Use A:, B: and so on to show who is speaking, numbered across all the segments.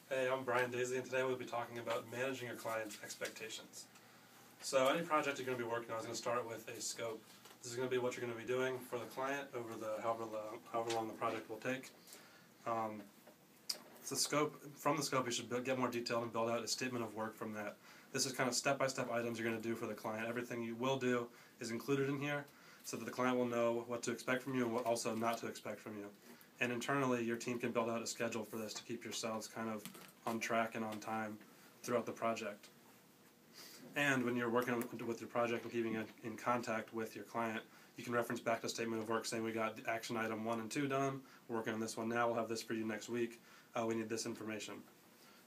A: Hey, I'm Brian Daisy, and today we'll be talking about managing your client's expectations. So any project you're going to be working on is going to start with a scope. This is going to be what you're going to be doing for the client over however long the project will take. From the scope, you should get more detailed and build out a statement of work from that. This is kind of step-by-step items you're going to do for the client. Everything you will do is included in here so that the client will know what to expect from you and what also not to expect from you. And internally, your team can build out a schedule for this to keep yourselves kind of on track and on time throughout the project. And when you're working with your project and keeping in contact with your client, you can reference back to statement of work saying we got action item 1 and 2 done, we're working on this one now, we'll have this for you next week, we need this information.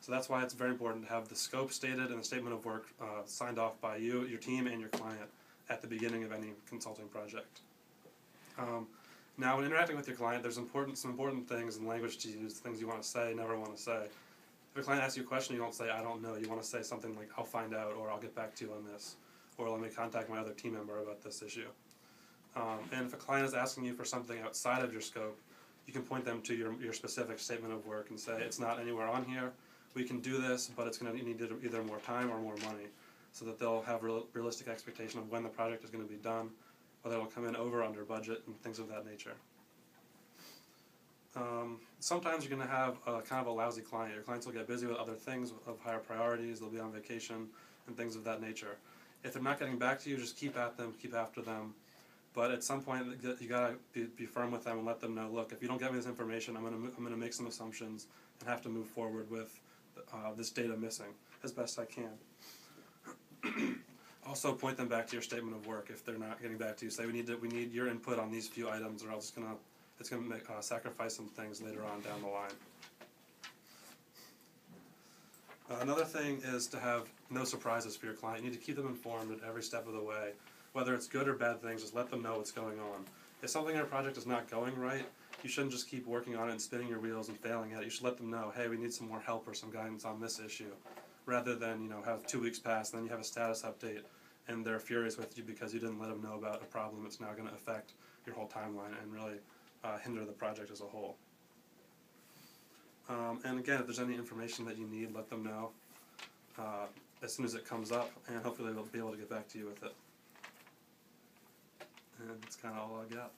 A: So that's why it's very important to have the scope stated and the statement of work signed off by you, your team, and your client at the beginning of any consulting project. Now, when interacting with your client, there's some important things in language to use, things you want to say, never want to say. If a client asks you a question, you don't say, I don't know. You want to say something like, I'll find out, or I'll get back to you on this, or let me contact my other team member about this issue. And if a client is asking you for something outside of your scope, you can point them to your specific statement of work and say, it's not anywhere on here. We can do this, but it's going to need either more time or more money, so that they'll have realistic expectation of when the project is going to be done, whether it'll come in over or under budget, and things of that nature. Sometimes you're going to have kind of a lousy client. Your clients will get busy with other things of higher priorities, they'll be on vacation, and things of that nature. If they're not getting back to you, just keep at them, keep after them. But at some point, you got to be firm with them and let them know, look, if you don't get me this information, I'm going to make some assumptions and have to move forward with this data missing as best I can. Also, point them back to your statement of work if they're not getting back to you. Say we need your input on these few items, or else it's going to sacrifice some things later on down the line. Another thing is to have no surprises for your client. You need to keep them informed at every step of the way. Whether it's good or bad things, just let them know what's going on. If something in your project is not going right, you shouldn't just keep working on it and spinning your wheels and failing at it. You should let them know, hey, we need some more help or some guidance on this issue, rather than have 2 weeks pass, and then you have a status update, and they're furious with you because you didn't let them know about a problem that's now going to affect your whole timeline and really hinder the project as a whole. And again, if there's any information that you need, let them know as soon as it comes up, and hopefully they'll be able to get back to you with it. And that's kind of all I got.